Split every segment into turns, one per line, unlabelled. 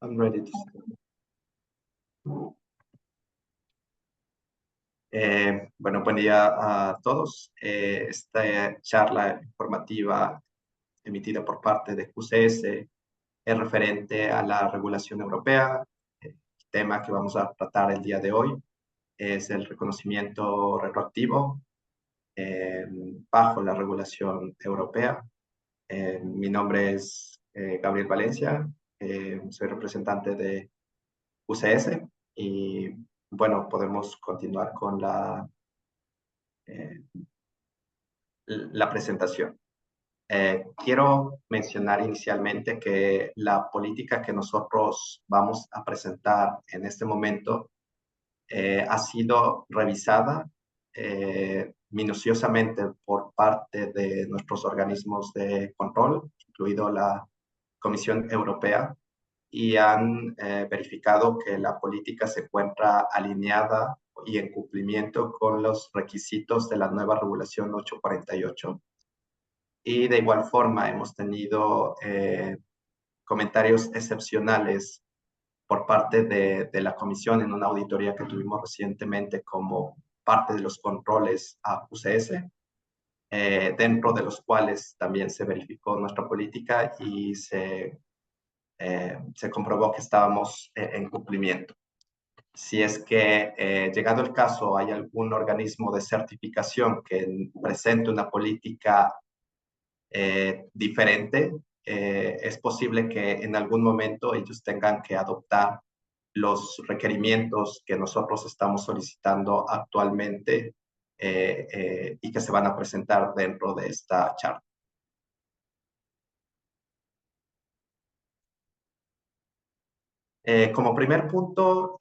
I'm ready to start. Bueno, buen día a todos. Esta charla informativa emitida por parte de QCS es referente a la regulación europea. El tema que vamos a tratar el día de hoy es el reconocimiento retroactivo eh, bajo la regulación europea. Mi nombre es Gabriel Valencia, soy representante de QCS y bueno, podemos continuar con eh, la presentación. Quiero mencionar inicialmente que la política que nosotros vamos a presentar en este momento ha sido revisada minuciosamente por parte de nuestros organismos de control, incluido la Comisión Europea, y han verificado que la política se encuentra alineada y en cumplimiento con los requisitos de la nueva regulación 848. Y de igual forma hemos tenido comentarios excepcionales por parte de la comisión en una auditoría que tuvimos recientemente como parte de los controles a UCS, dentro de los cuales también se verificó nuestra política y se comprobó que estábamos en cumplimiento. Si es que, llegado el caso, hay algún organismo de certificación que presente una política diferente, es posible que en algún momento ellos tengan que adoptar los requerimientos que nosotros estamos solicitando actualmente y que se van a presentar dentro de esta charla. Como primer punto,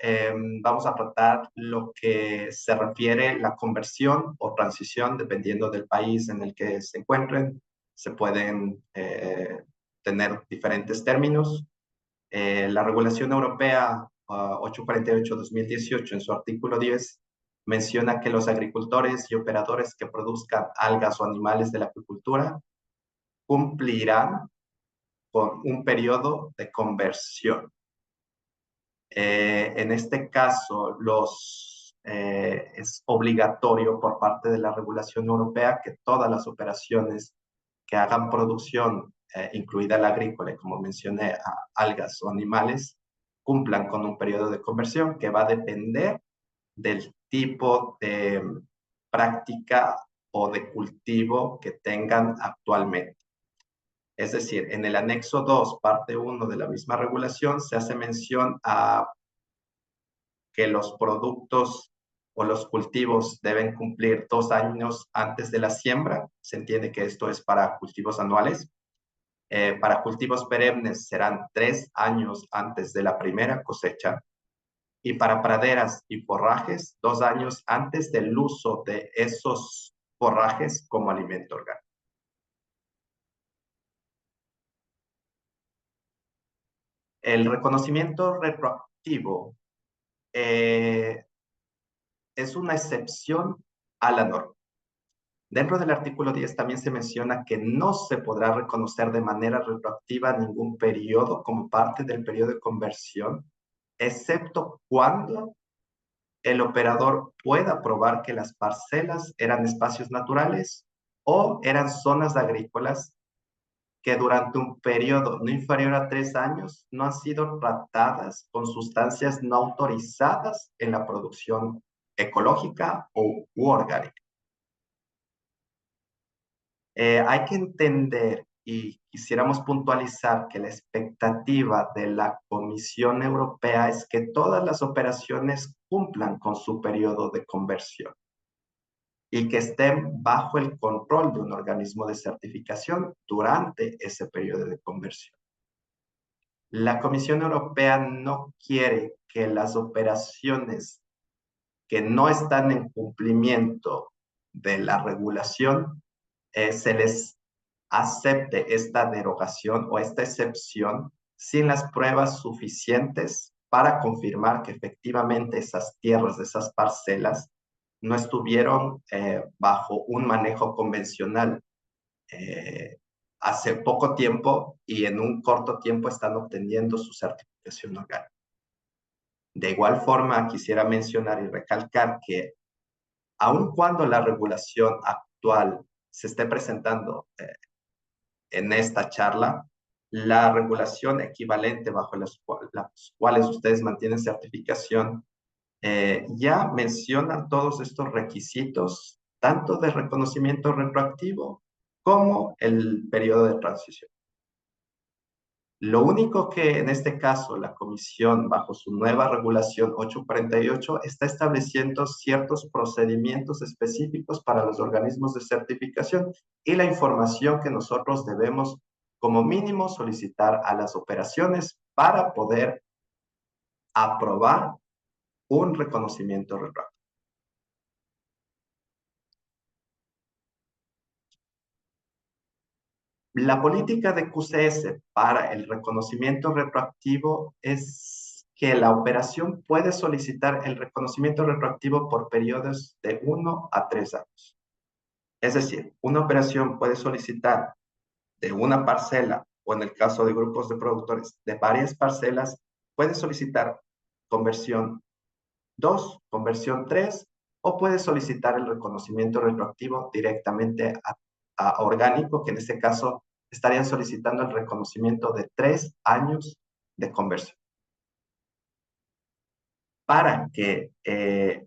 vamos a tratar lo que se refiere a la conversión o transición, dependiendo del país en el que se encuentren. Se pueden tener diferentes términos. La regulación europea 848-2018, en su artículo 10, menciona que los agricultores y operadores que produzcan algas o animales de la acuicultura cumplirán con un periodo de conversión. En este caso, es obligatorio por parte de la regulación europea que todas las operaciones que hagan producción, incluida la agrícola, y como mencioné, algas o animales, cumplan con un periodo de conversión que va a depender del tipo de práctica o de cultivo que tengan actualmente. Es decir, en el anexo 2, parte 1 de la misma regulación, se hace mención a que los productos o los cultivos deben cumplir 2 años antes de la siembra. Se entiende que esto es para cultivos anuales. Para cultivos perennes serán 3 años antes de la primera cosecha. Y para praderas y forrajes, 2 años antes del uso de esos forrajes como alimento orgánico. El reconocimiento retroactivo es una excepción a la norma. Dentro del artículo 10 también se menciona que no se podrá reconocer de manera retroactiva ningún periodo como parte del periodo de conversión, excepto cuando el operador pueda probar que las parcelas eran espacios naturales o eran zonas agrícolas que durante un periodo no inferior a 3 años no han sido tratadas con sustancias no autorizadas en la producción ecológica u orgánica. Hay que entender y quisiéramos puntualizar que la expectativa de la Comisión Europea es que todas las operaciones cumplan con su periodo de conversión y que estén bajo el control de un organismo de certificación durante ese periodo de conversión. La Comisión Europea no quiere que las operaciones que no están en cumplimiento de la regulación se les acepte esta derogación o esta excepción sin las pruebas suficientes para confirmar que efectivamente esas tierras, esas parcelas, no estuvieron bajo un manejo convencional hace poco tiempo y en un corto tiempo están obteniendo su certificación orgánica. De igual forma, quisiera mencionar y recalcar que aun cuando la regulación actual se esté presentando en esta charla, la regulación equivalente bajo las cuales ustedes mantienen certificación ya mencionan todos estos requisitos, tanto de reconocimiento retroactivo como el periodo de transición. Lo único que en este caso la Comisión, bajo su nueva regulación 848, está estableciendo ciertos procedimientos específicos para los organismos de certificación y la información que nosotros debemos, como mínimo, solicitar a las operaciones para poder aprobar un reconocimiento retroactivo. La política de QCS para el reconocimiento retroactivo es que la operación puede solicitar el reconocimiento retroactivo por periodos de 1 a 3 años. Es decir, una operación puede solicitar de una parcela o en el caso de grupos de productores de varias parcelas, puede solicitar conversión 2, conversión 3 o puede solicitar el reconocimiento retroactivo directamente a orgánico, que en este caso estarían solicitando el reconocimiento de 3 años de conversión. Para que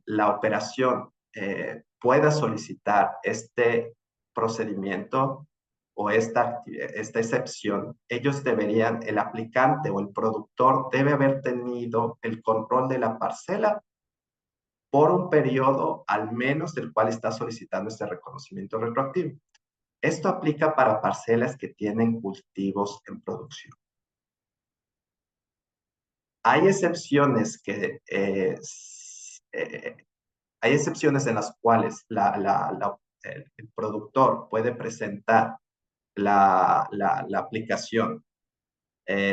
la operación pueda solicitar este procedimiento o esta excepción, ellos deberían, el aplicante o el productor debe haber tenido el control de la parcela por un periodo al menos del cual está solicitando este reconocimiento retroactivo. Esto aplica para parcelas que tienen cultivos en producción. Hay excepciones hay excepciones en las cuales el productor puede presentar la aplicación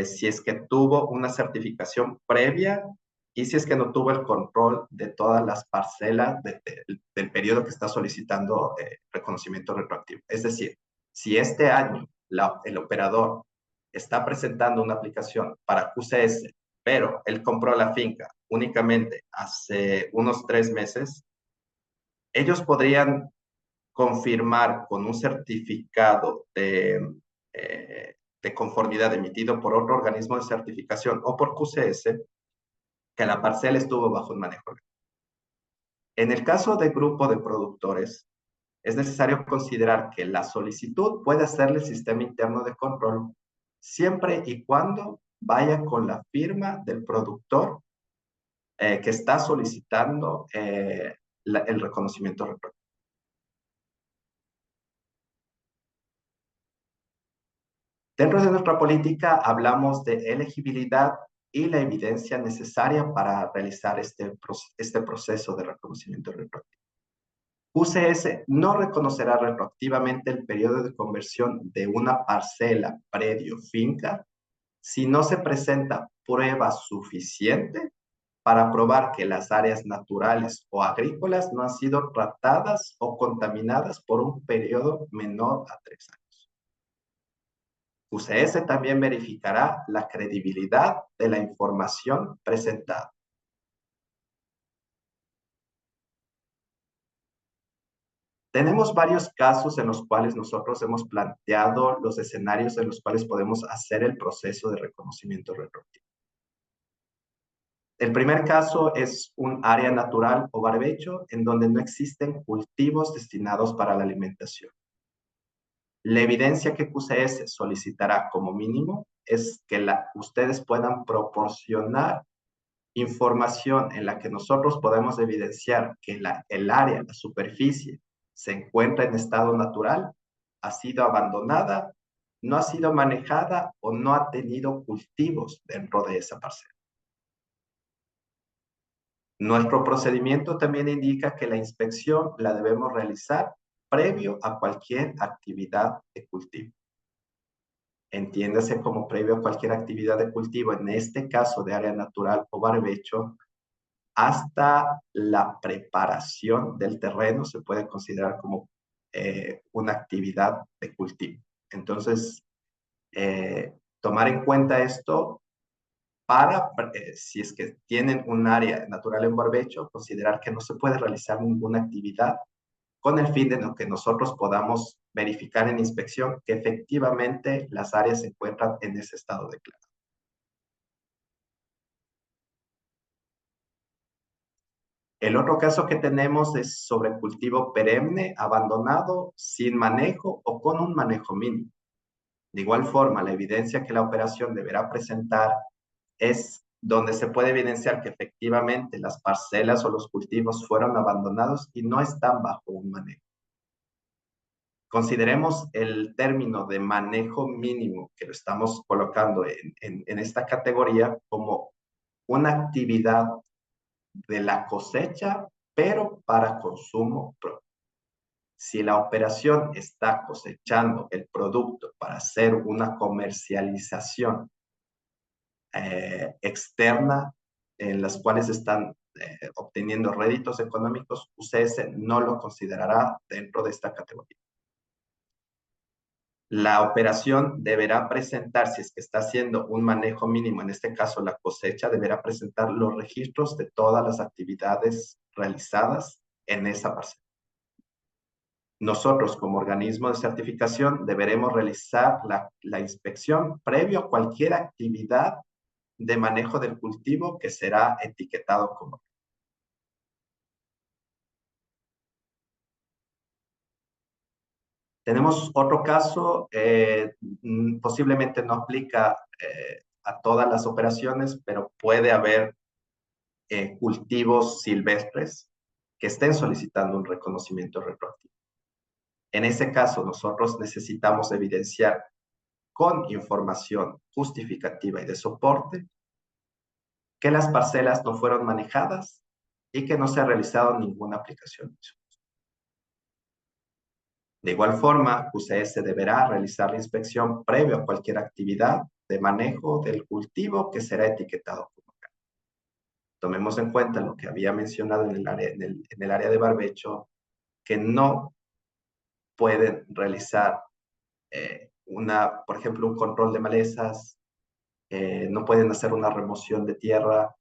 si es que tuvo una certificación previa y si es que no tuvo el control de todas las parcelas del periodo que está solicitando reconocimiento retroactivo. Es decir, si este año el operador está presentando una aplicación para QCS, pero él compró la finca únicamente hace unos 3 meses, ellos podrían confirmar con un certificado de conformidad emitido por otro organismo de certificación o por QCS que la parcela estuvo bajo un manejo. En el caso de grupo de productores, es necesario considerar que la solicitud puede hacerle el sistema interno de control siempre y cuando vaya con la firma del productor que está solicitando el reconocimiento retroactivo. Dentro de nuestra política hablamos de elegibilidad y la evidencia necesaria para realizar este proceso de reconocimiento retroactivo. UCS no reconocerá retroactivamente el periodo de conversión de una parcela predio finca si no se presenta prueba suficiente para probar que las áreas naturales o agrícolas no han sido tratadas o contaminadas por un periodo menor a 3 años. UCS también verificará la credibilidad de la información presentada. Tenemos varios casos en los cuales nosotros hemos planteado los escenarios en los cuales podemos hacer el proceso de reconocimiento retroactivo. El primer caso es un área natural o barbecho en donde no existen cultivos destinados para la alimentación. La evidencia que QCS solicitará como mínimo es que ustedes puedan proporcionar información en la que nosotros podemos evidenciar que el área, la superficie, se encuentra en estado natural, ha sido abandonada, no ha sido manejada o no ha tenido cultivos dentro de esa parcela. Nuestro procedimiento también indica que la inspección la debemos realizar previo a cualquier actividad de cultivo. Entiéndase como previo a cualquier actividad de cultivo, en este caso de área natural o barbecho, hasta la preparación del terreno se puede considerar como una actividad de cultivo. Entonces, tomar en cuenta esto para, si es que tienen un área natural en barbecho, considerar que no se puede realizar ninguna actividad con el fin de que nosotros podamos verificar en inspección que efectivamente las áreas se encuentran en ese estado declarado. El otro caso que tenemos es sobre cultivo perenne, abandonado, sin manejo o con un manejo mínimo. De igual forma, la evidencia que la operación deberá presentar es donde se puede evidenciar que efectivamente las parcelas o los cultivos fueron abandonados y no están bajo un manejo. Consideremos el término de manejo mínimo, que lo estamos colocando en esta categoría, como una actividad de la cosecha, pero para consumo propio. Si la operación está cosechando el producto para hacer una comercialización externa, en las cuales están obteniendo réditos económicos, UCS no lo considerará dentro de esta categoría. La operación deberá presentar, si es que está haciendo un manejo mínimo, en este caso la cosecha, deberá presentar los registros de todas las actividades realizadas en esa parcela. Nosotros, como organismo de certificación, deberemos realizar la inspección previo a cualquier actividad de manejo del cultivo que será etiquetado como. Tenemos otro caso, posiblemente no aplica a todas las operaciones, pero puede haber cultivos silvestres que estén solicitando un reconocimiento retroactivo. En ese caso, nosotros necesitamos evidenciar con información justificativa y de soporte que las parcelas no fueron manejadas y que no se ha realizado ninguna aplicación. De igual forma, QCS deberá realizar la inspección previo a cualquier actividad de manejo del cultivo que será etiquetado como tal. Tomemos en cuenta lo que había mencionado en el área de barbecho, que no pueden realizar por ejemplo, un control de malezas, no pueden hacer una remoción de tierra.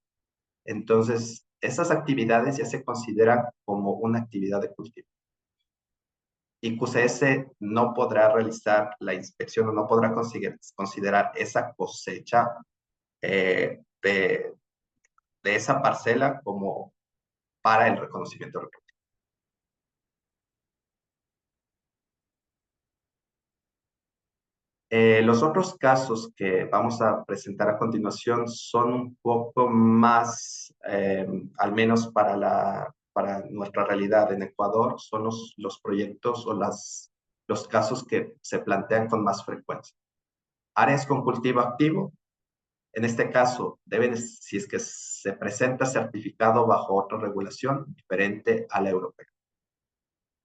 Entonces, esas actividades ya se consideran como una actividad de cultivo. Y QCS no podrá realizar la inspección o no podrá considerar esa cosecha de esa parcela como para el reconocimiento reproductivo. Los otros casos que vamos a presentar a continuación son un poco más, al menos para nuestra realidad en Ecuador, son los proyectos o los casos que se plantean con más frecuencia. Áreas con cultivo activo, en este caso, si es que se presenta certificado bajo otra regulación diferente a la europea.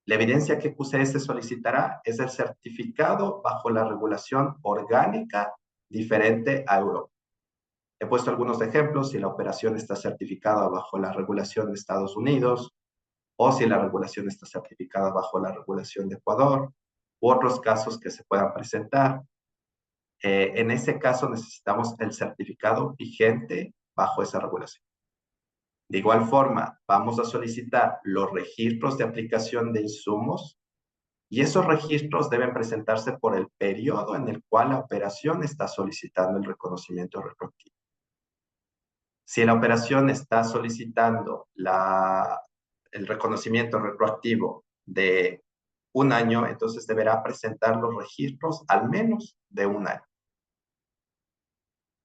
La evidencia que QCS solicitará es el certificado bajo la regulación orgánica diferente a Europa. He puesto algunos ejemplos, si la operación está certificada bajo la regulación de Estados Unidos, o si la regulación está certificada bajo la regulación de Ecuador, u otros casos que se puedan presentar. En ese caso necesitamos el certificado vigente bajo esa regulación. De igual forma, vamos a solicitar los registros de aplicación de insumos y esos registros deben presentarse por el periodo en el cual la operación está solicitando el reconocimiento retroactivo. Si la operación está solicitando el reconocimiento retroactivo de un año, entonces deberá presentar los registros al menos de un año.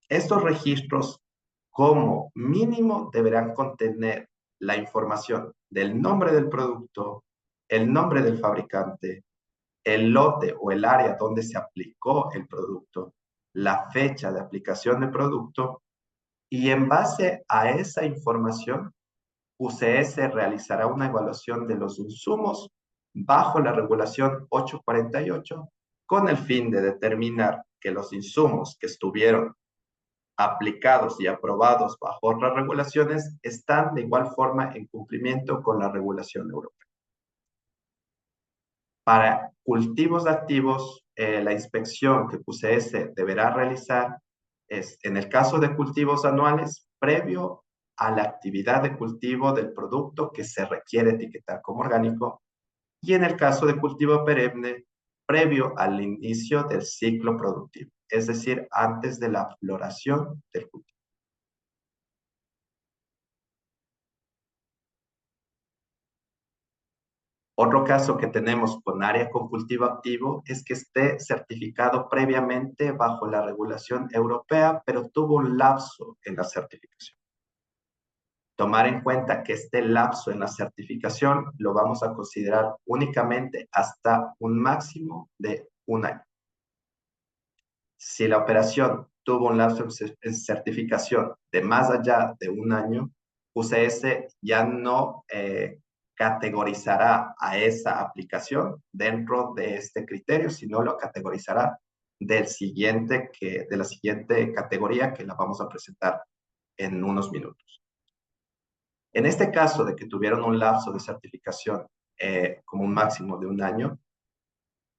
Estos registros, como mínimo, deberán contener la información del nombre del producto, el nombre del fabricante, el lote o el área donde se aplicó el producto, la fecha de aplicación del producto, y en base a esa información, UCS realizará una evaluación de los insumos bajo la regulación 848 con el fin de determinar que los insumos que estuvieron aplicados y aprobados bajo otras regulaciones están de igual forma en cumplimiento con la regulación europea. Para cultivos activos, la inspección que QCS deberá realizar es, en el caso de cultivos anuales, previo a la actividad de cultivo del producto que se requiere etiquetar como orgánico, y en el caso de cultivo perenne, previo al inicio del ciclo productivo, es decir, antes de la floración del cultivo. Otro caso que tenemos con área con cultivo activo es que esté certificado previamente bajo la regulación europea, pero tuvo un lapso en la certificación. Tomar en cuenta que este lapso en la certificación lo vamos a considerar únicamente hasta un máximo de un año. Si la operación tuvo un lapso en certificación de más allá de un año, UCS ya no categorizará a esa aplicación dentro de este criterio, sino lo categorizará de la siguiente categoría que la vamos a presentar en unos minutos. En este caso de que tuvieron un lapso de certificación como un máximo de un año,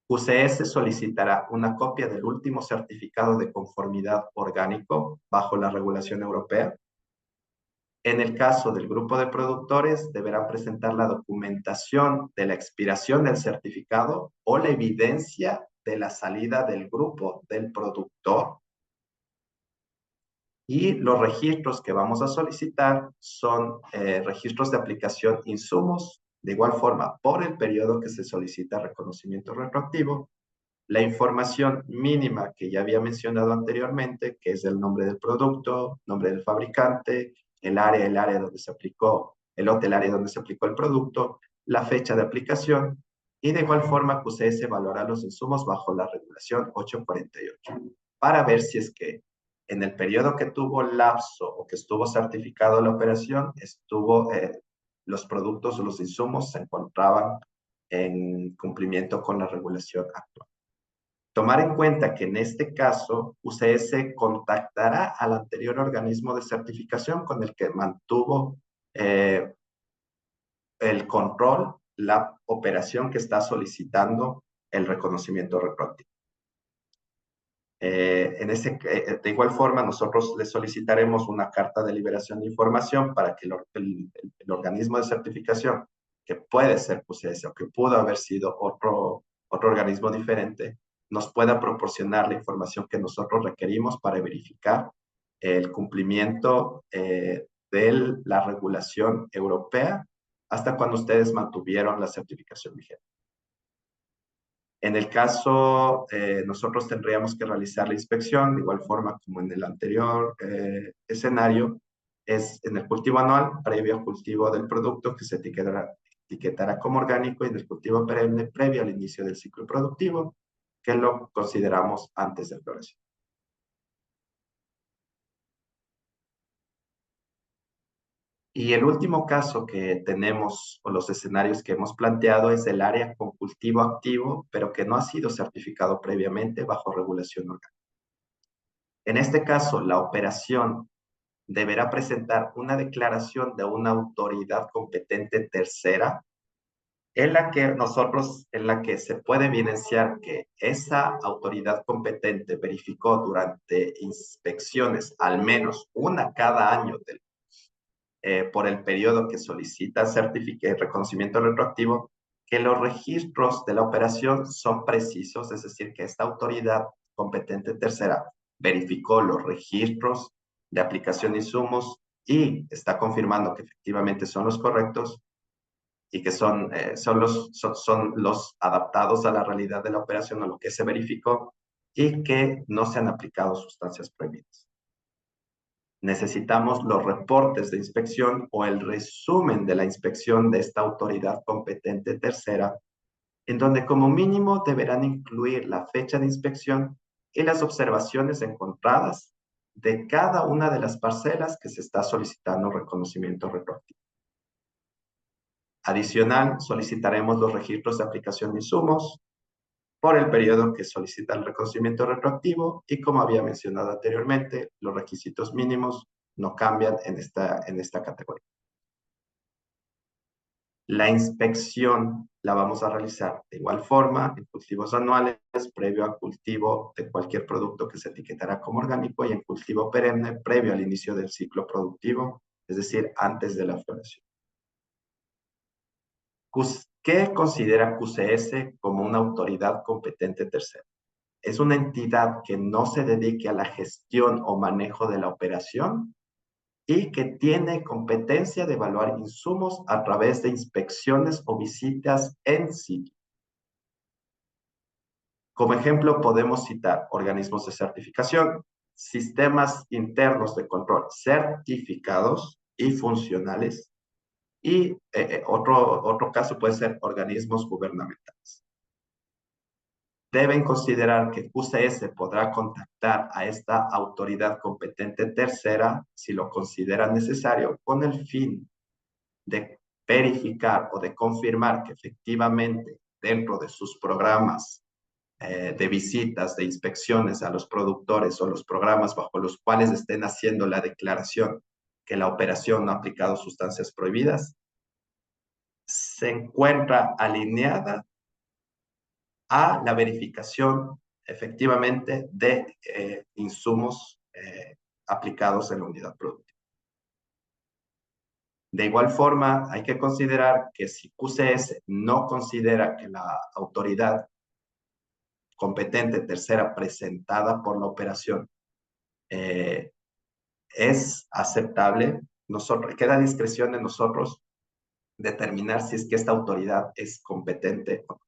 UCS solicitará una copia del último certificado de conformidad orgánico bajo la regulación europea. En el caso del grupo de productores, deberán presentar la documentación de la expiración del certificado o la evidencia de la salida del grupo del productor. Y los registros que vamos a solicitar son registros de aplicación insumos, de igual forma, por el periodo que se solicita reconocimiento retroactivo, la información mínima que ya había mencionado anteriormente, que es el nombre del producto, nombre del fabricante, el área donde se aplicó, el lote, el área donde se aplicó el producto, la fecha de aplicación, y de igual forma que ustedes evaluará los insumos bajo la regulación 848, para ver si es que en el periodo que tuvo lapso o que estuvo certificado la operación, los productos o los insumos se encontraban en cumplimiento con la regulación actual. Tomar en cuenta que en este caso UCS contactará al anterior organismo de certificación con el que mantuvo el control, la operación que está solicitando el reconocimiento retroactivo. De igual forma, nosotros le solicitaremos una carta de liberación de información para que el organismo de certificación, que puede ser QCS o que pudo haber sido otro organismo diferente, nos pueda proporcionar la información que nosotros requerimos para verificar el cumplimiento de la regulación europea hasta cuando ustedes mantuvieron la certificación vigente. En el caso, nosotros tendríamos que realizar la inspección, de igual forma como en el anterior escenario, es en el cultivo anual, previo al cultivo del producto que se etiquetará como orgánico, y en el cultivo perenne, previo al inicio del ciclo productivo, que lo consideramos antes de floración. Y el último caso que tenemos, o los escenarios que hemos planteado, es el área con cultivo activo, pero que no ha sido certificado previamente bajo regulación orgánica. En este caso, la operación deberá presentar una declaración de una autoridad competente tercera en la que se puede evidenciar que esa autoridad competente verificó durante inspecciones al menos una cada año por el periodo que solicita reconocimiento retroactivo, que los registros de la operación son precisos, es decir, que esta autoridad competente tercera verificó los registros de aplicación de insumos y está confirmando que efectivamente son los correctos y que son los adaptados a la realidad de la operación, a lo que se verificó, y que no se han aplicado sustancias prohibidas. Necesitamos los reportes de inspección o el resumen de la inspección de esta autoridad competente tercera, en donde como mínimo deberán incluir la fecha de inspección y las observaciones encontradas de cada una de las parcelas que se está solicitando reconocimiento retroactivo. Adicional, solicitaremos los registros de aplicación de insumos por el periodo que solicita el reconocimiento retroactivo, y como había mencionado anteriormente, los requisitos mínimos no cambian en esta categoría. La inspección la vamos a realizar de igual forma en cultivos anuales, previo al cultivo de cualquier producto que se etiquetará como orgánico y en cultivo perenne, previo al inicio del ciclo productivo, es decir, antes de la floración. ¿Qué considera QCS como una autoridad competente tercera? Es una entidad que no se dedique a la gestión o manejo de la operación y que tiene competencia de evaluar insumos a través de inspecciones o visitas en sitio. Como ejemplo, podemos citar organismos de certificación, sistemas internos de control certificados y funcionales, y otro caso puede ser organismos gubernamentales. Deben considerar que QCS podrá contactar a esta autoridad competente tercera si lo considera necesario con el fin de verificar o de confirmar que efectivamente dentro de sus programas de visitas, de inspecciones a los productores o los programas bajo los cuales estén haciendo la declaración que la operación no ha aplicado sustancias prohibidas, se encuentra alineada a la verificación efectivamente de insumos aplicados en la unidad productiva. De igual forma, hay que considerar que si QCS no considera que la autoridad competente tercera presentada por la operación eh, es aceptable, queda a discreción de nosotros determinar si es que esta autoridad es competente o no.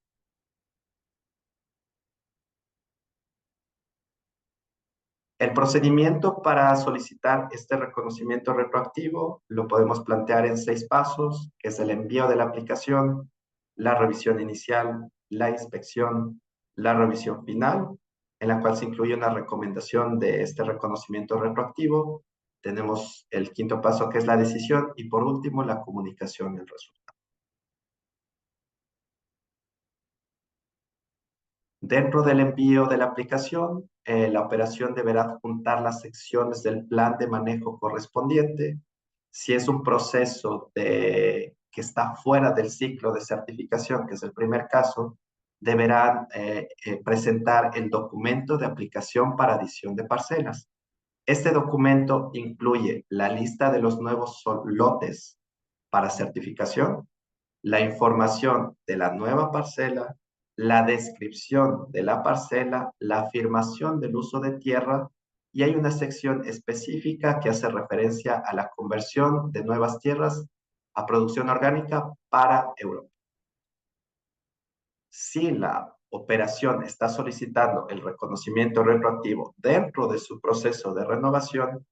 El procedimiento para solicitar este reconocimiento retroactivo lo podemos plantear en 6 pasos, que es el envío de la aplicación, la revisión inicial, la inspección, la revisión final, en la cual se incluye una recomendación de este reconocimiento retroactivo. Tenemos el quinto paso, que es la decisión, y por último, la comunicación del resultado. Dentro del envío de la aplicación, la operación deberá adjuntar las secciones del plan de manejo correspondiente. Si es un proceso que está fuera del ciclo de certificación, que es el primer caso, deberán presentar el documento de aplicación para adición de parcelas. Este documento incluye la lista de los nuevos lotes para certificación, la información de la nueva parcela, la descripción de la parcela, la afirmación del uso de tierra, y hay una sección específica que hace referencia a la conversión de nuevas tierras a producción orgánica para Europa. Si la operación está solicitando el reconocimiento retroactivo dentro de su proceso de renovación,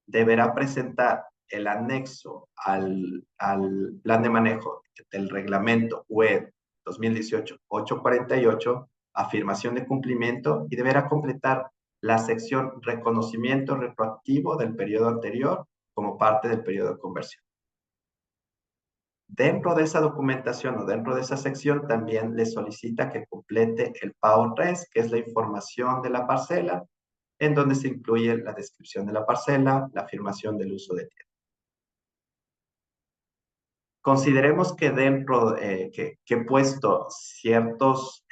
deberá presentar el anexo al plan de manejo del reglamento UE 2018-848, afirmación de cumplimiento, y deberá completar la sección reconocimiento retroactivo del periodo anterior como parte del periodo de conversión. Dentro de esa documentación o dentro de esa sección también le solicita que complete el PAO 3, que es la información de la parcela, en donde se incluye la descripción de la parcela, la afirmación del uso de tierra. Consideremos que dentro, que he puesto ciertas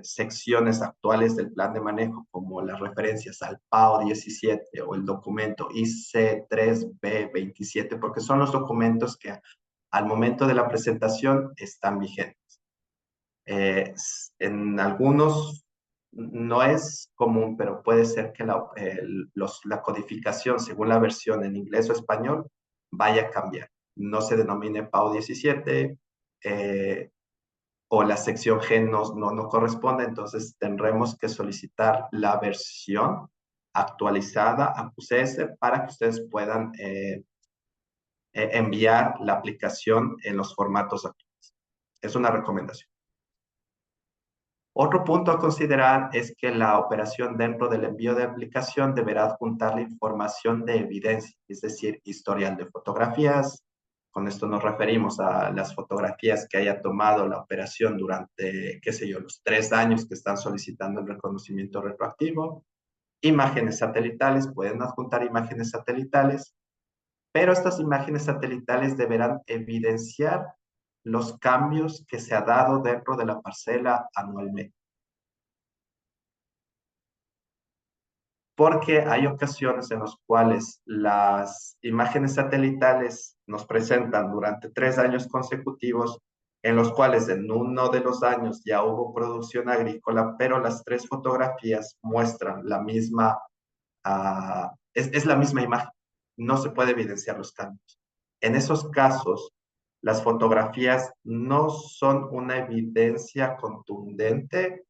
secciones actuales del plan de manejo, como las referencias al PAO 17 o el documento IC3B27, porque son los documentos que al momento de la presentación están vigentes. En algunos no es común, pero puede ser que la codificación, según la versión en inglés o español, vaya a cambiar. No se denomine PAO 17 o la sección G no corresponde, entonces tendremos que solicitar la versión actualizada a QCS para que ustedes puedan enviar la aplicación en los formatos actuales. Es una recomendación. Otro punto a considerar es que la operación dentro del envío de aplicación deberá adjuntar la información de evidencia, es decir, historial de fotografías. Con esto nos referimos a las fotografías que haya tomado la operación durante, qué sé yo, los 3 años que están solicitando el reconocimiento retroactivo. Imágenes satelitales, pueden adjuntar imágenes satelitales, pero estas imágenes satelitales deberán evidenciar los cambios que se ha dado dentro de la parcela anualmente. Porque hay ocasiones en las cuales las imágenes satelitales nos presentan durante 3 años consecutivos, en los cuales en uno de los años ya hubo producción agrícola, pero las tres fotografías muestran la misma, es la misma imagen, no se puede evidenciar los cambios. En esos casos, las fotografías no son una evidencia contundente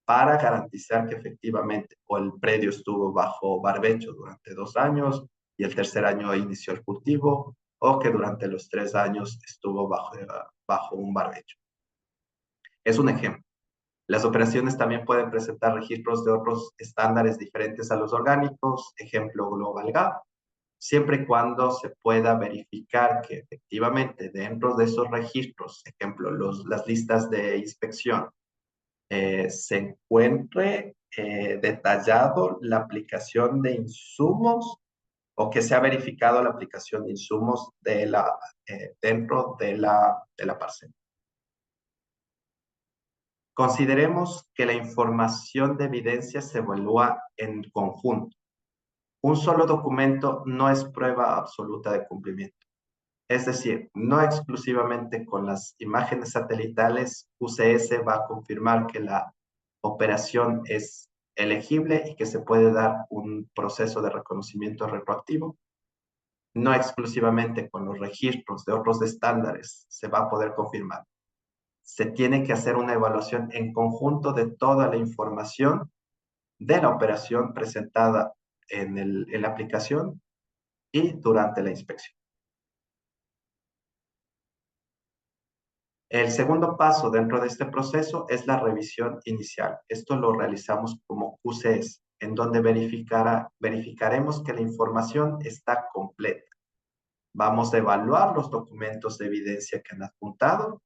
para garantizar que efectivamente o el predio estuvo bajo barbecho durante 2 años y el tercer año inició el cultivo, o que durante los 3 años estuvo bajo un barbecho. Es un ejemplo. Las operaciones también pueden presentar registros de otros estándares diferentes a los orgánicos, ejemplo Global Gap, siempre y cuando se pueda verificar que efectivamente dentro de esos registros, ejemplo, las listas de inspección, se encuentre detallado la aplicación de insumos o que se ha verificado la aplicación de insumos dentro de la parcela. Consideremos que la información de evidencia se evalúa en conjunto. Un solo documento no es prueba absoluta de cumplimiento. Es decir, no exclusivamente con las imágenes satelitales, UCS va a confirmar que la operación es elegible y que se puede dar un proceso de reconocimiento retroactivo. No exclusivamente con los registros de otros estándares se va a poder confirmar. Se tiene que hacer una evaluación en conjunto de toda la información de la operación presentada en la aplicación y durante la inspección. El segundo paso dentro de este proceso es la revisión inicial. Esto lo realizamos como QCS, en donde verificaremos que la información está completa. Vamos a evaluar los documentos de evidencia que han adjuntado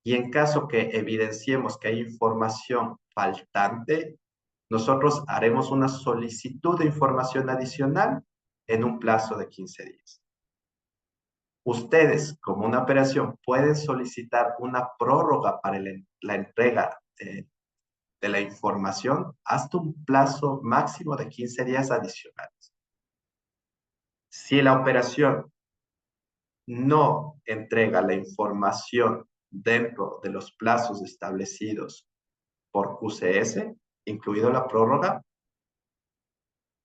y en caso que evidenciemos que hay información faltante, nosotros haremos una solicitud de información adicional en un plazo de 15 días. Ustedes, como una operación, pueden solicitar una prórroga para la entrega de la información hasta un plazo máximo de 15 días adicionales. Si la operación no entrega la información dentro de los plazos establecidos por QCS, incluido la prórroga,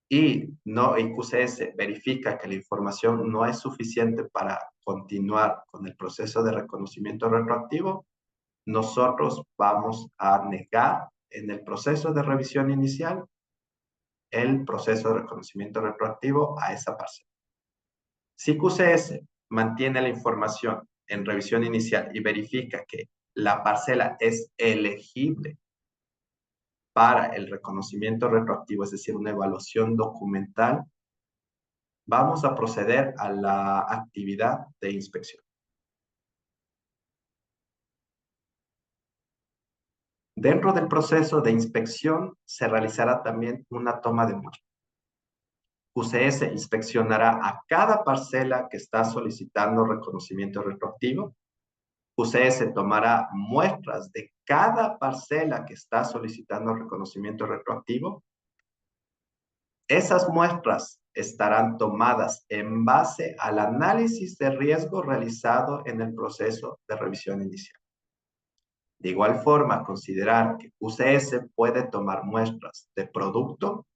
y QCS verifica que la información no es suficiente para continuar con el proceso de reconocimiento retroactivo, nosotros vamos a negar en el proceso de revisión inicial el proceso de reconocimiento retroactivo a esa parcela. Si QCS mantiene la información en revisión inicial y verifica que la parcela es elegible para el reconocimiento retroactivo, es decir, una evaluación documental, vamos a proceder a la actividad de inspección. Dentro del proceso de inspección se realizará también una toma de muestra. QCS inspeccionará a cada parcela que está solicitando reconocimiento retroactivo. QCS tomará muestras de cada parcela que está solicitando reconocimiento retroactivo. Esas muestras estarán tomadas en base al análisis de riesgo realizado en el proceso de revisión inicial. De igual forma, considerar que QCS puede tomar muestras de producto,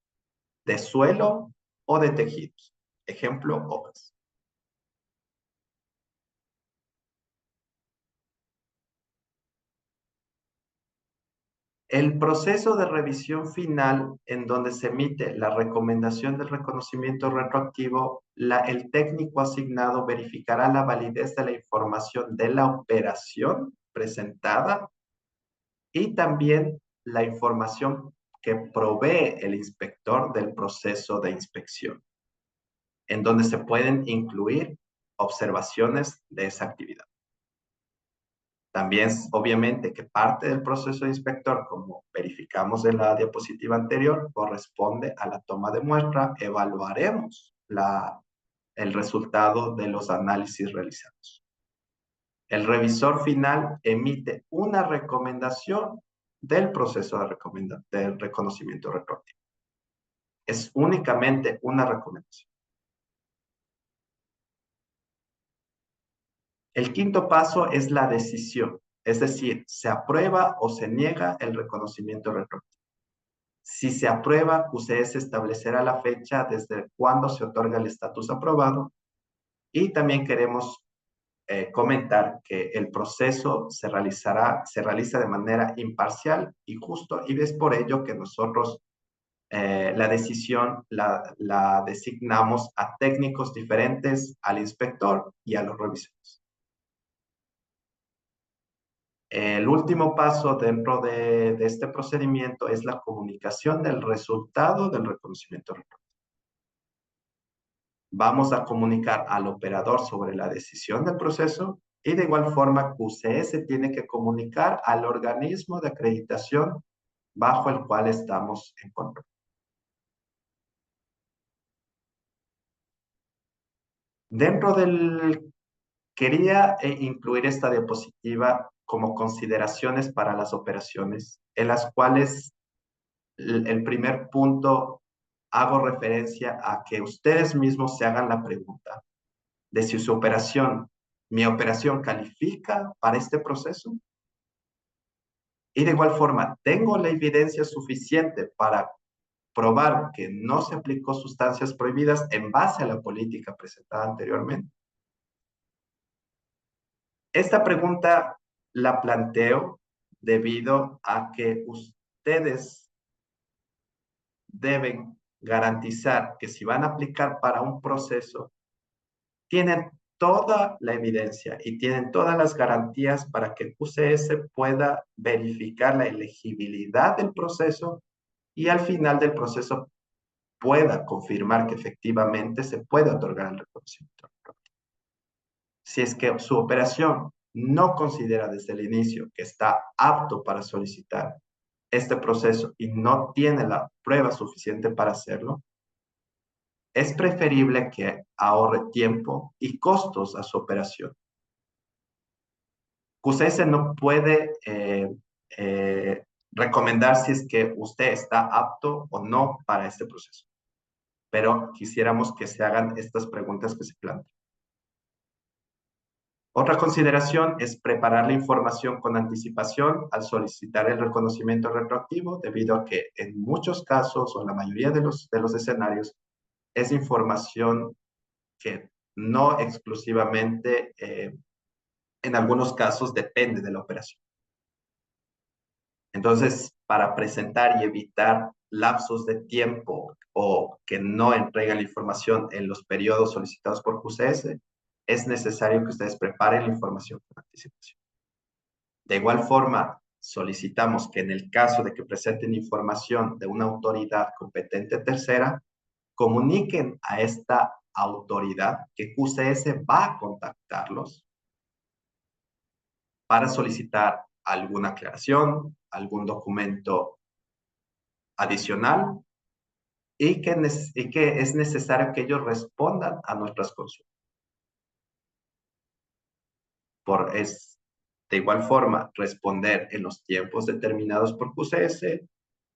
de suelo o de tejidos. Ejemplo, hojas. El proceso de revisión final, en donde se emite la recomendación del reconocimiento retroactivo, el técnico asignado verificará la validez de la información de la operación presentada y también la información que provee el inspector del proceso de inspección, en donde se pueden incluir observaciones de esa actividad. También, obviamente, que parte del proceso de inspector, como verificamos en la diapositiva anterior, corresponde a la toma de muestra. Evaluaremos el resultado de los análisis realizados. El revisor final emite una recomendación del proceso del reconocimiento retroactivo. Es únicamente una recomendación. El quinto paso es la decisión, es decir, se aprueba o se niega el reconocimiento retroactivo. Si se aprueba, QCS establecerá la fecha desde cuándo se otorga el estatus aprobado y también queremos comentar que el proceso se realiza de manera imparcial y justo y es por ello que nosotros la decisión la designamos a técnicos diferentes, al inspector y a los revisores. El último paso dentro de este procedimiento es la comunicación del resultado del reconocimiento retroactivo. Vamos a comunicar al operador sobre la decisión del proceso y de igual forma QCS tiene que comunicar al organismo de acreditación bajo el cual estamos en control. Dentro del Quería incluir esta diapositiva como consideraciones para las operaciones, en las cuales el primer punto hago referencia a que ustedes mismos se hagan la pregunta de si su operación, mi operación califica para este proceso. Y de igual forma, ¿tengo la evidencia suficiente para probar que no se aplicó sustancias prohibidas en base a la política presentada anteriormente? Esta pregunta la planteo debido a que ustedes deben garantizar que si van a aplicar para un proceso, tienen toda la evidencia y tienen todas las garantías para que QCS pueda verificar la elegibilidad del proceso y al final del proceso pueda confirmar que efectivamente se puede otorgar el reconocimiento. Si es que su operación no considera desde el inicio que está apto para solicitar este proceso y no tiene la prueba suficiente para hacerlo, es preferible que ahorre tiempo y costos a su operación. QCS no puede recomendar si es que usted está apto o no para este proceso, pero quisiéramos que se hagan estas preguntas que se plantean. Otra consideración es preparar la información con anticipación al solicitar el reconocimiento retroactivo, debido a que en muchos casos o en la mayoría de los escenarios es información que no exclusivamente, en algunos casos, depende de la operación. Entonces, para presentar y evitar lapsos de tiempo o que no entregan la información en los periodos solicitados por QCS, es necesario que ustedes preparen la información con anticipación. De igual forma, solicitamos que en el caso de que presenten información de una autoridad competente tercera, comuniquen a esta autoridad que QCS va a contactarlos para solicitar alguna aclaración, algún documento adicional y que es necesario que ellos respondan a nuestras consultas. De igual forma, responder en los tiempos determinados por QCS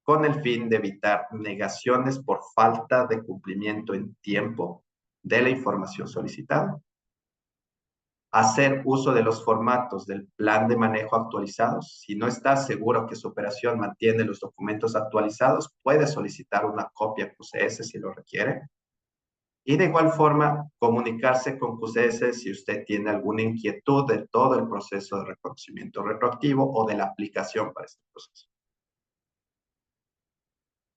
con el fin de evitar negaciones por falta de cumplimiento en tiempo de la información solicitada. Hacer uso de los formatos del plan de manejo actualizados. Si no está seguro que su operación mantiene los documentos actualizados, puede solicitar una copia QCS si lo requiere. Y de igual forma, comunicarse con QCS si usted tiene alguna inquietud de todo el proceso de reconocimiento retroactivo o de la aplicación para este proceso.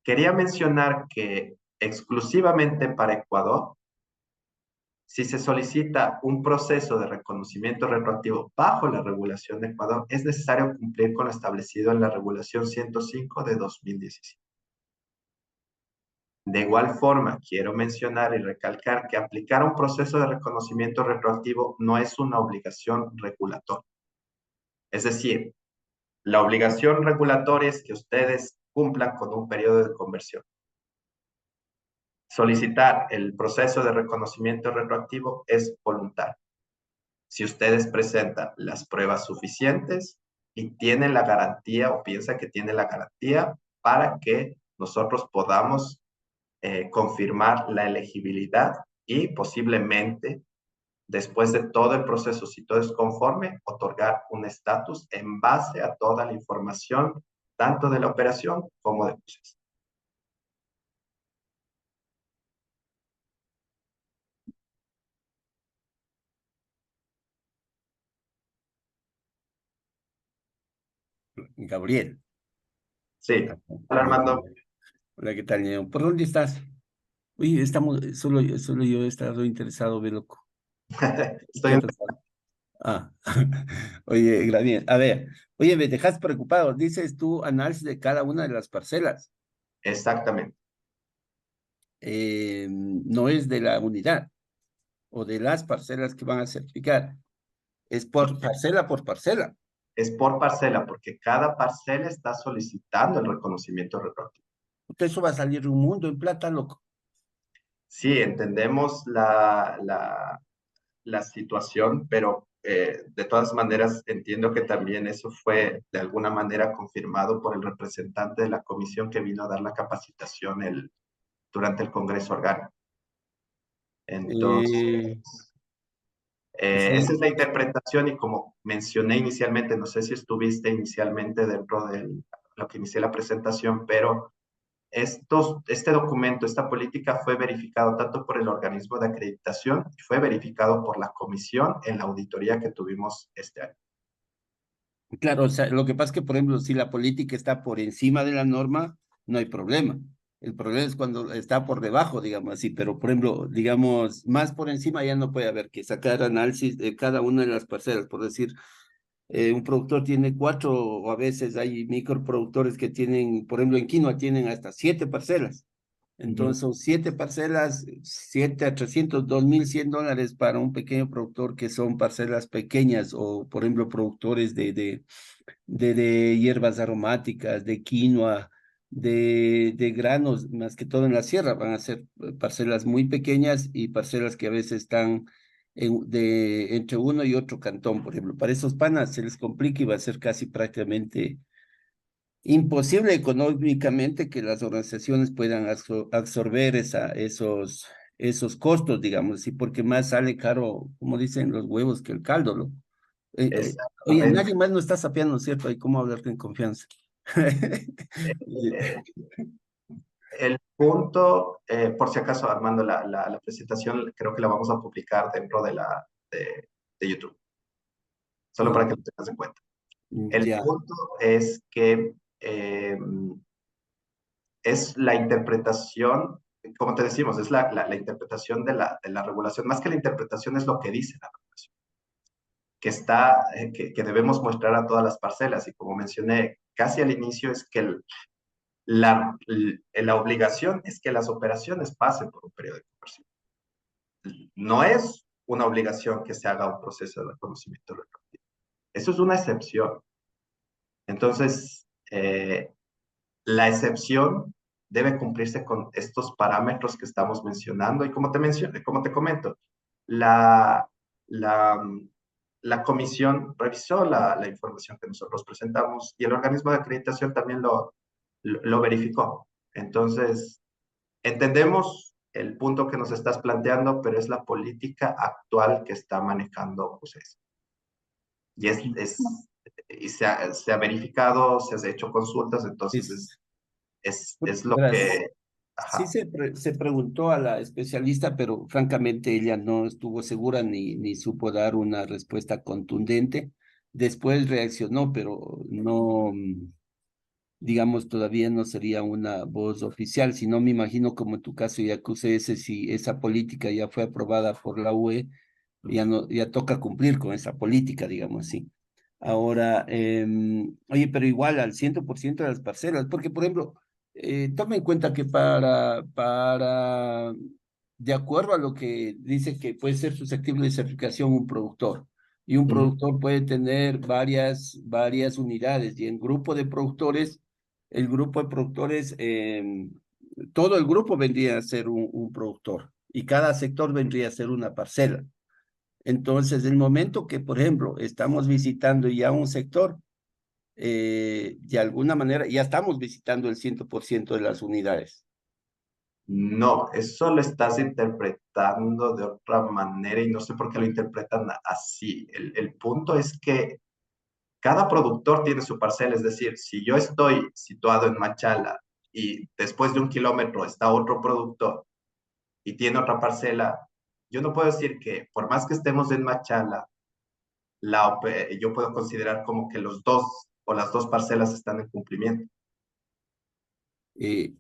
Quería mencionar que exclusivamente para Ecuador, si se solicita un proceso de reconocimiento retroactivo bajo la regulación de Ecuador, es necesario cumplir con lo establecido en la regulación 105 de 2017. De igual forma, quiero mencionar y recalcar que aplicar un proceso de reconocimiento retroactivo no es una obligación regulatoria. Es decir, la obligación regulatoria es que ustedes cumplan con un periodo de conversión. Solicitar el proceso de reconocimiento retroactivo es voluntario. si ustedes presentan las pruebas suficientes y tienen la garantía o piensan que tienen la garantía para que nosotros podamos confirmar la elegibilidad y posiblemente, después de todo el proceso, si todo es conforme, otorgar un estatus en base a toda la información, tanto de la operación como del proceso.
Gabriel.
Sí, hola
Ya.
Armando.
Hola, ¿qué tal, Ñeo? ¿Por dónde estás? Oye, solo yo he estado interesado, ve loco.
Estoy
¿Qué ha
en...
pasado? Ah, oye, Gabriel, a ver, oye, me dejas preocupado. Dices tú análisis de cada una de las parcelas.
Exactamente.
No es de la unidad o de las parcelas que van a certificar. Es por parcela por parcela.
Es por parcela, porque cada parcela está solicitando el reconocimiento retroactivo.
Entonces eso va a salir un mundo en plata, loco.
Sí, entendemos la situación, pero de todas maneras entiendo que también eso fue de alguna manera confirmado por el representante de la comisión que vino a dar la capacitación durante el Congreso Orgánico. Entonces,
Eh,
esa
sí,
es la interpretación y como mencioné inicialmente, no sé si estuviste inicialmente dentro de lo que inicié la presentación, pero este documento, esta política fue verificado tanto por el organismo de acreditación y fue verificado por la comisión en la auditoría que tuvimos este año.
claro, o sea, lo que pasa es que, por ejemplo, si la política está por encima de la norma, no hay problema. El problema es cuando está por debajo, digamos así, pero, por ejemplo, digamos, más por encima ya no puede haber que sacar análisis de cada una de las parcelas. Por decir, un productor tiene 4, o a veces hay microproductores que tienen, por ejemplo, en quinoa tienen hasta 7 parcelas.
Ujú.
Entonces son 7 parcelas, 7 a 300, $2,100 para un pequeño productor que son parcelas pequeñas o, por ejemplo, productores de hierbas aromáticas, de quinoa, de granos, más que todo en la sierra. Van a ser parcelas muy pequeñas y parcelas que a veces están entre uno y otro cantón, por ejemplo. Para esos panas se les complica y va a ser casi prácticamente imposible económicamente que las organizaciones puedan absorber esos costos, digamos, sí, porque más sale caro, como dicen, los huevos que el caldo, ¿no? Oye,
Exactamente.
nadie más no está sapeando, ¿no es cierto? ¿Y cómo hablar con confianza?
Eh, el punto, por si acaso, Armando, la presentación creo que la vamos a publicar dentro de YouTube, solo
Ah,
para que lo tengas en cuenta. El
ya,
punto es que es la interpretación, como te decimos, es la interpretación de la regulación, más que la interpretación es lo que dice la regulación, que debemos mostrar a todas las parcelas. Y como mencioné casi al inicio, es que la obligación es que las operaciones pasen por un periodo de conversión. No es una obligación que se haga un proceso de reconocimiento retroactivo. Eso es una excepción. Entonces, la excepción debe cumplirse con estos parámetros que estamos mencionando y como te mencioné, como te comento, la, la, la comisión revisó la información que nosotros presentamos y el organismo de acreditación también lo verificó. Entonces, entendemos el punto que nos estás planteando, pero es la política actual que está manejando UCES. Y se ha verificado, se ha hecho consultas, entonces
es,
es lo
verás,
que,
sí
ajá,
se preguntó a la especialista, pero francamente ella no estuvo segura ni supo dar una respuesta contundente. Después reaccionó, pero no, digamos, todavía no sería una voz oficial, sino me imagino como en tu caso ya que ese, si esa política ya fue aprobada por la UE, ya no, ya toca cumplir con esa política, digamos así. Ahora, oye, pero igual al 100% de las parcelas, porque por ejemplo, toma en cuenta que de acuerdo a lo que dice que puede ser susceptible de certificación un productor, y un
ujú,
productor puede tener varias unidades, y en grupo de productores, el grupo de productores, todo el grupo vendría a ser un productor, y cada sector vendría a ser una parcela. Entonces, el momento que, por ejemplo, estamos visitando ya un sector, de alguna manera, ya estamos visitando el 100% de las unidades.
No, eso lo estás interpretando de otra manera y no sé por qué lo interpretan así. El punto es que cada productor tiene su parcela, es decir, si yo estoy situado en Machala y después de 1 kilómetro está otro productor y tiene otra parcela, yo no puedo decir que por más que estemos en Machala, yo puedo considerar como que los dos o las dos parcelas están en cumplimiento.
Eh,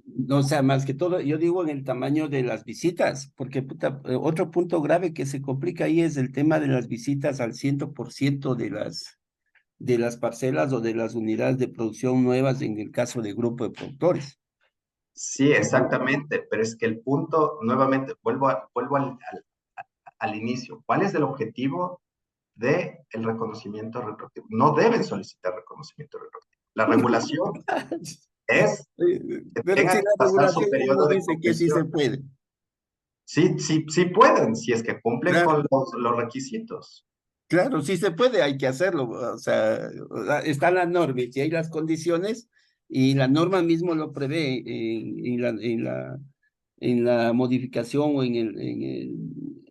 no, o sea, más que todo, yo digo en el tamaño de las visitas, porque puta, otro punto grave que se complica ahí es el tema de las visitas al 100% de las parcelas o de las unidades de producción nuevas en el caso de grupo de productores.
Sí, exactamente, pero es que el punto, nuevamente, vuelvo al inicio. ¿Cuál es el objetivo del reconocimiento retroactivo? No deben solicitar reconocimiento retroactivo. La regulación es que
Pero si
tengan que
la
pasar su
regulación
periodo
no
de
dice que sí
comprensión.
se puede.
Sí, sí, sí pueden, si es que cumplen
Claro.
con los requisitos.
Claro, sí se puede, hay que hacerlo. O sea, está la norma y si hay las condiciones y la norma mismo lo prevé en la modificación o en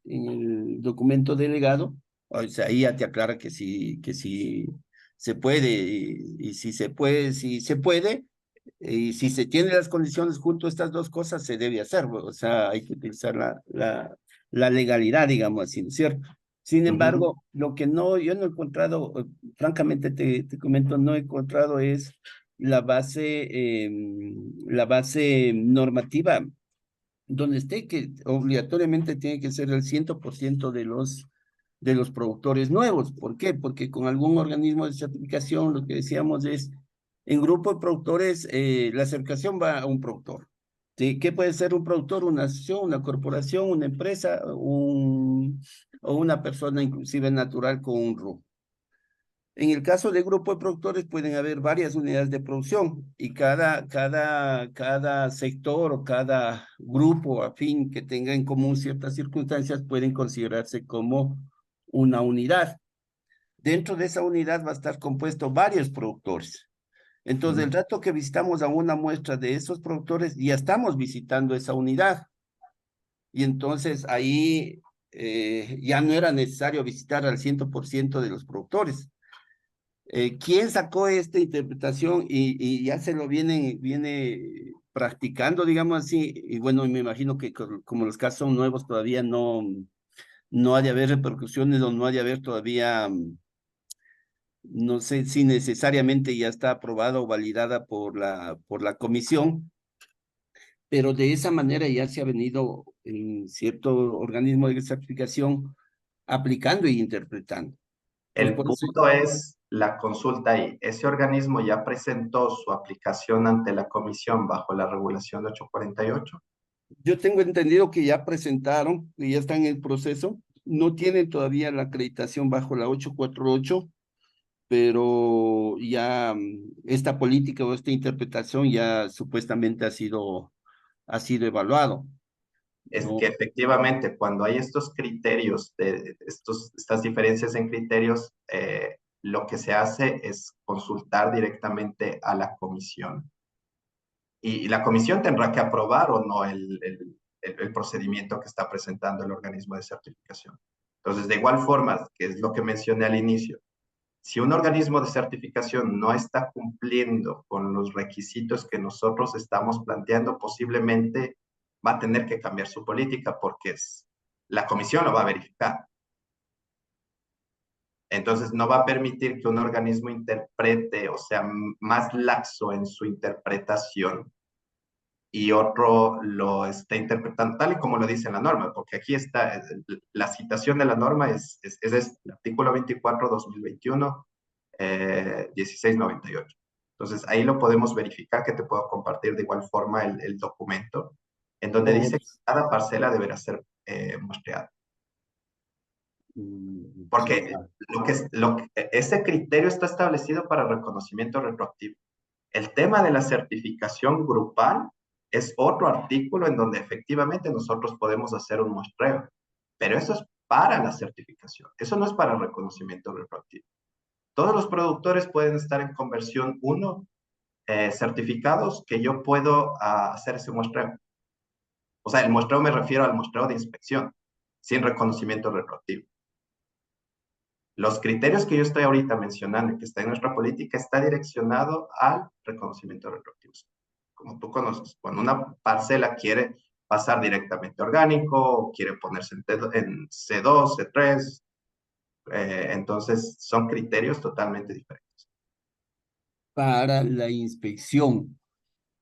el documento delegado, o sea, ahí ya te aclara que sí se puede y si se puede, si se puede y si se tienen las condiciones junto a estas dos cosas se debe hacer. O sea, hay que utilizar la legalidad, digamos así, ¿no es cierto? Sin
Ujú.
embargo, lo que no, yo no he encontrado, francamente te comento, no he encontrado es la base normativa donde esté que obligatoriamente tiene que ser el 100% de los productores nuevos. ¿Por qué? Porque con algún organismo de certificación lo que decíamos es, en grupo de productores, la certificación va a un productor. ¿Sí? ¿Qué puede ser un productor? Una asociación, una corporación, una empresa, o una persona inclusive natural con un RUC. En el caso de grupo de productores pueden haber varias unidades de producción y cada sector o cada grupo afín que tenga en común ciertas circunstancias pueden considerarse como una unidad. Dentro de esa unidad va a estar compuesto varios productores. Entonces, el rato que visitamos a una muestra de esos productores, ya estamos visitando esa unidad. Y entonces ahí ya no era necesario visitar al 100% de los productores. ¿Quién sacó esta interpretación y ya se lo viene practicando, digamos así? Y bueno, me imagino que como los casos son nuevos, todavía no ha de haber repercusiones o no ha de haber todavía, no sé si necesariamente ya está aprobada o validada por la comisión, pero de esa manera ya se ha venido en cierto organismo de certificación aplicando y interpretando. Entonces,
El
por eso
punto es la consulta ahí. Ese organismo ya presentó su aplicación ante la comisión bajo la regulación 848.
yo tengo entendido que ya presentaron, que ya están en el proceso, no tienen todavía la acreditación bajo la 848, pero ya esta política o esta interpretación ya supuestamente ha sido evaluado,
Es
¿no?
que efectivamente cuando hay estos criterios, estas diferencias en criterios, lo que se hace es consultar directamente a la comisión. Y la comisión tendrá que aprobar o no el procedimiento que está presentando el organismo de certificación. Entonces, de igual forma, que es lo que mencioné al inicio, si un organismo de certificación no está cumpliendo con los requisitos que nosotros estamos planteando, posiblemente va a tener que cambiar su política porque la comisión lo va a verificar. Entonces, no va a permitir que un organismo interprete, o sea, más laxo en su interpretación y otro lo está interpretando tal y como lo dice la norma, porque aquí está, la citación de la norma es el artículo 24/2021, 1698. Entonces, ahí lo podemos verificar, que te puedo compartir de igual forma el documento, en donde
O,
dice que cada parcela deberá ser muestreada.
sí,
Porque ese criterio está establecido para reconocimiento retroactivo. El tema de la certificación grupal es otro artículo en donde efectivamente nosotros podemos hacer un muestreo, pero eso es para la certificación. Eso no es para reconocimiento retroactivo. Todos los productores pueden estar en conversión uno certificados que yo puedo hacer ese muestreo. O sea, el muestreo me refiero al muestreo de inspección, sin reconocimiento retroactivo. Los criterios que yo estoy ahorita mencionando y que está en nuestra política está direccionado al reconocimiento retroactivo. Como tú conoces, cuando una parcela quiere pasar directamente a orgánico, quiere ponerse en C2, C3, entonces son criterios totalmente diferentes.
Para la inspección.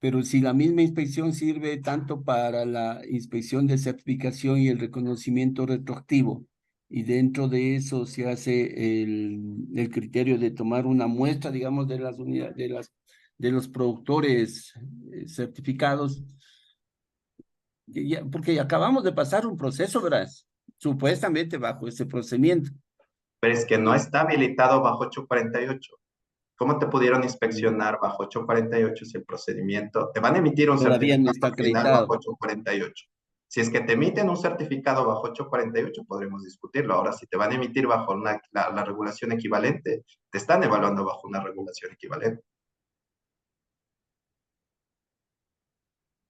Pero si la misma inspección sirve tanto para la inspección de certificación y el reconocimiento retroactivo, y dentro de eso se hace el criterio de tomar una muestra, digamos, de las unidades, de los productores certificados, porque acabamos de pasar un proceso, ¿verdad? Supuestamente bajo ese procedimiento.
Pero es que no está habilitado bajo 848. ¿Cómo te pudieron
Mm.
inspeccionar bajo 848 si el procedimiento, te van a emitir un
Todavía no
certificado
está
final bajo
acreditado.
848? Si es que te emiten un certificado bajo 848, podremos discutirlo. Ahora, si te van a emitir bajo la regulación equivalente, te están evaluando bajo una regulación equivalente.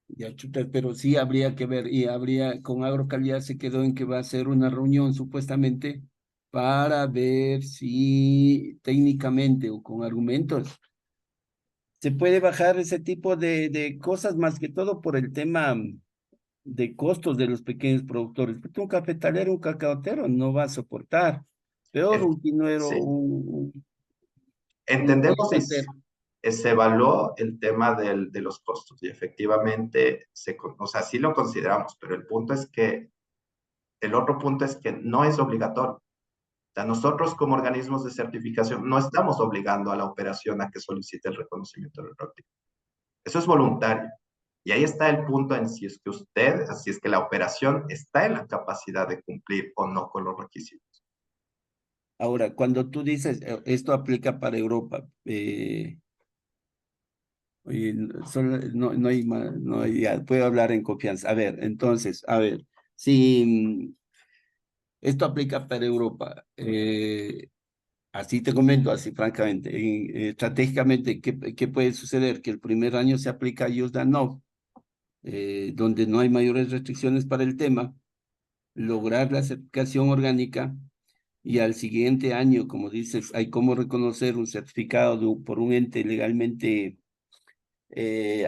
Ya, chuta, pero sí habría que ver, y habría, con Agrocalidad se quedó en que va a ser una reunión supuestamente para ver si técnicamente o con argumentos se puede bajar ese tipo de cosas, más que todo por el tema de costos de los pequeños productores. Porque un cafetalero, un cacaotero no va a soportar. Peor
Es-
un quinoero,
sí,
un pollo
entendemos y
cantero.
se evaluó el tema de los costos y efectivamente, o sea, sí lo consideramos, pero el punto es que, el otro punto es que no es obligatorio. O sea, nosotros como organismos de certificación no estamos obligando a la operación a que solicite el reconocimiento retroactivo. Eso es voluntario. Y ahí está el punto en si es que si es que la operación está en la capacidad de cumplir o no con los requisitos.
Ahora, cuando tú dices, esto aplica para Europa, oye, no hay más, no hay, ya, puedo hablar en confianza. A ver, entonces, a ver, si esto aplica para Europa, así te comento, así francamente, estratégicamente, ¿qué puede suceder? Que el primer año se aplica Danov, donde no hay mayores restricciones para el tema, lograr la certificación orgánica y al siguiente año, como dices, hay cómo reconocer un certificado por un ente legalmente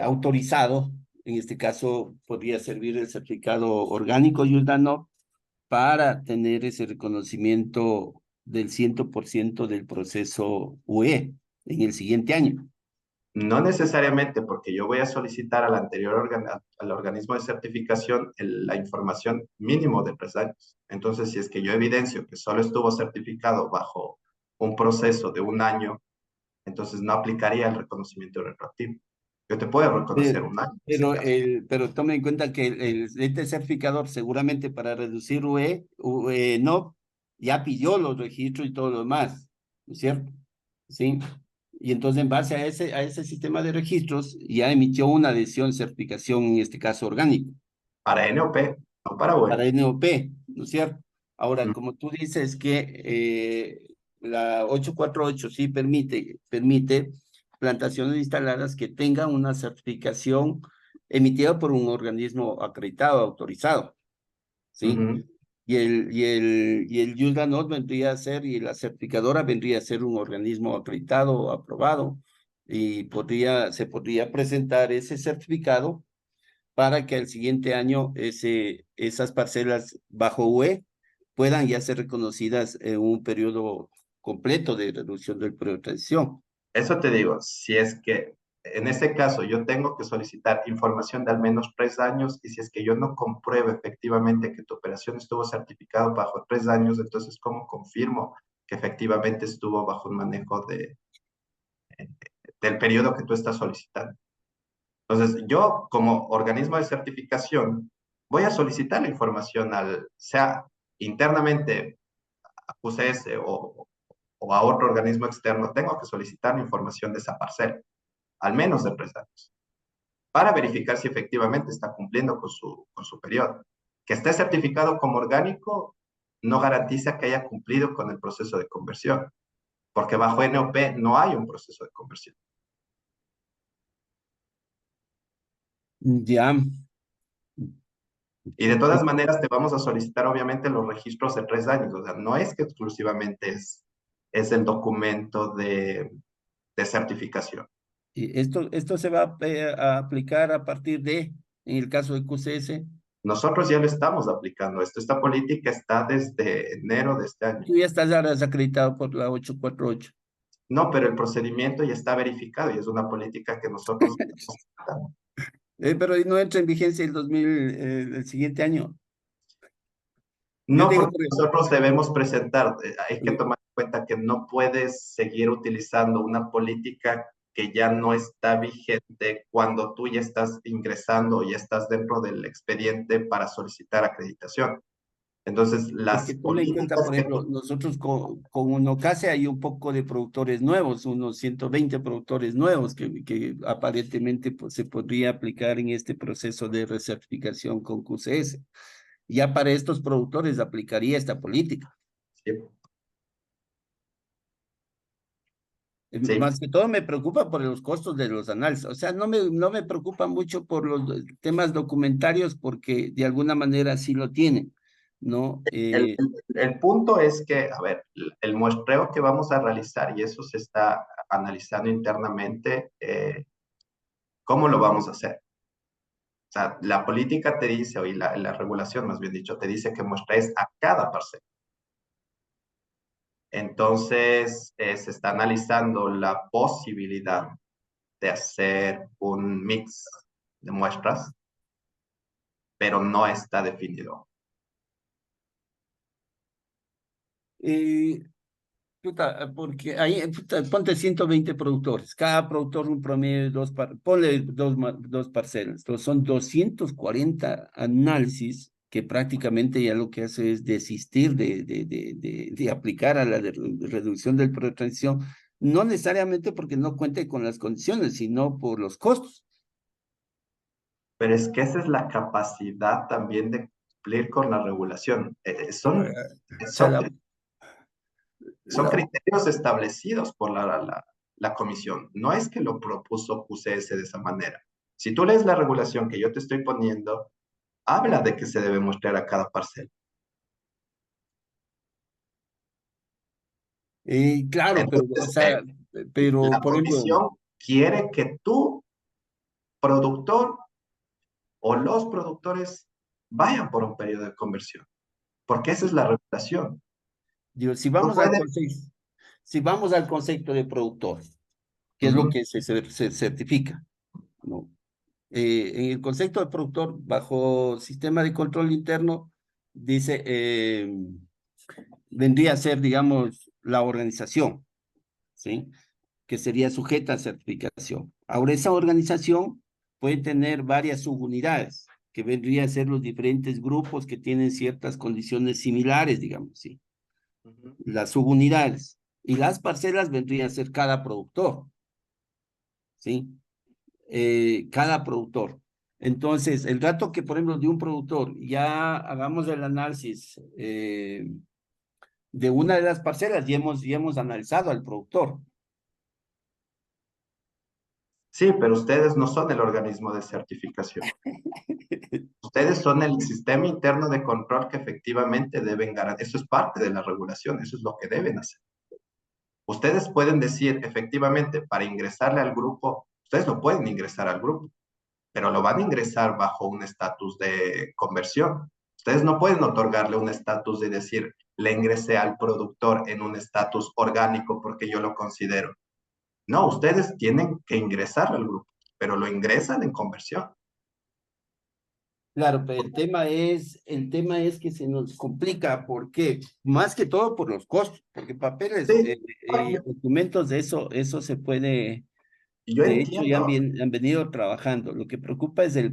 autorizado. En este caso, podría servir el certificado orgánico Yudanov para tener ese reconocimiento del 100% del proceso UE en el siguiente año.
No necesariamente porque yo voy a solicitar al organismo de certificación la información mínimo de 3 años. Entonces, si es que yo evidencio que solo estuvo certificado bajo un proceso de un año, entonces no aplicaría el reconocimiento retroactivo. Yo te puedo reconocer un año en ese caso.
Pero tome en cuenta que este certificador seguramente para reducir UE no, ya pidió los registros y todo lo demás, ¿no es cierto? Sí. Y entonces en base a ese sistema de registros ya emitió una decisión de certificación, en este caso orgánico,
Para NOP, no para
para
UE.
NOP, ¿no es cierto? Ahora,
Mm.
como tú dices que la 848 sí permite plantaciones instaladas que tengan una certificación emitida por un organismo acreditado, autorizado, ¿sí?
Ujú.
Y el Yusganot vendría a ser, y la certificadora vendría a ser un organismo acreditado, aprobado, y se podría presentar ese certificado para que al siguiente año esas parcelas bajo UE puedan ya ser reconocidas en un periodo completo de reducción del periodo de transición.
Eso te digo, si es que en ese caso yo tengo que solicitar información de al menos 3 años y si es que yo no compruebo efectivamente que tu operación estuvo certificado bajo 3 años, entonces ¿cómo confirmo que efectivamente estuvo bajo un manejo del periodo que tú estás solicitando? Entonces, yo como organismo de certificación voy a solicitar la información sea internamente a QCS o a otro organismo externo, tengo que solicitar la información de esa parcela, al menos de 3 años, para verificar si efectivamente está cumpliendo con su periodo. Que esté certificado como orgánico, no garantiza que haya cumplido con el proceso de conversión, porque bajo NOP no hay un proceso de conversión.
Ya.
Y de todas maneras te vamos a solicitar obviamente los registros de 3 años, o sea, no es que exclusivamente es el documento de certificación.
Y esto se va a aplicar a partir de, en el caso de QCS.
Nosotros ya lo estamos aplicando esto, esta política está desde enero de este año.
Tú ya estás ahora desacreditado por la 848.
No, pero el procedimiento ya está verificado y es una política que nosotros estamos tratando.
Pero no entra en vigencia el siguiente año. Yo
No,
digo,
porque nosotros debemos presentar, hay que tomar en cuenta que no puedes seguir utilizando una política que ya no está vigente cuando tú ya estás ingresando o ya estás dentro del expediente para solicitar acreditación. Entonces,
es
las
que tome en cuenta,
políticas
por
que
ejemplo,
tú...
nosotros con Unocase hay un poco de productores nuevos, unos 120 productores nuevos que aparentemente pues, se podría aplicar en este proceso de recertificación con QCS. Ya para estos productores aplicaría esta política.
Sí, sí.
Más que todo me preocupa por los costos de los análisis. O sea, no me preocupa mucho por los temas documentarios porque de alguna manera sí lo tienen, ¿no?
El punto es que, a ver, el muestreo que vamos a realizar, y eso se está analizando internamente, ¿cómo lo vamos a hacer? O sea, la política te dice, o y la regulación más bien dicho, te dice que muestrees a cada parcela. Entonces, se está analizando la posibilidad de hacer un mix de muestras, pero no está definido.
eh, Puta, porque ahí, puta, ponte 120 productores, cada productor un promedio de ponle dos parcelas, entonces son 240 análisis que prácticamente ya lo que hace es desistir de aplicar a la reducción del periodo de transición, no necesariamente porque no cuente con las condiciones, sino por los costos.
Pero es que esa es la capacidad también de cumplir con la regulación.
O sea,
Son son
la-
criterios establecidos por la comisión. No es que lo propuso QCS de esa manera. Si tú lees la regulación que yo te estoy poniendo, habla de que se debe mostrar a cada parcela.
claro, pero, o
Entonces,
sea, pero,
la
por ejemplo,
comisión quiere que tu productor o los productores vayan por un periodo de conversión, porque esa es la regulación.
digo,
No puede.
si vamos al concepto de productor, que es lo
Ujú,
que se certifica, ¿no? En el concepto de productor, bajo sistema de control interno, dice, vendría a ser, digamos, la organización, ¿sí? Que sería sujeta a certificación. Ahora, esa organización puede tener varias subunidades, que vendrían a ser los diferentes grupos que tienen ciertas condiciones similares, digamos, ¿sí?
ujú.
Las subunidades. Y las parcelas vendrían a ser cada productor, ¿sí? Cada productor. Entonces, el dato que, por ejemplo, de un productor, ya hagamos el análisis de una de las parcelas, ya hemos analizado al productor.
Sí, pero ustedes no son el organismo de certificación. Ustedes son el sistema interno de control que efectivamente deben garantizar. Eso es parte de la regulación, eso es lo que deben hacer. Ustedes pueden decir, efectivamente, para ingresarle al grupo, ustedes no pueden ingresar al grupo, pero lo van a ingresar bajo un estatus de conversión. Ustedes no pueden otorgarle un estatus de decir, le ingresé al productor en un estatus orgánico porque yo lo considero. No, ustedes tienen que ingresar al grupo, pero lo ingresan en conversión.
Claro, pero el tema es que se nos complica, porque más que todo por los costos, porque papeles,
Sí,
documentos de eso se puede,
yo
de hecho ya
entiendo.
han venido trabajando. Lo que preocupa es el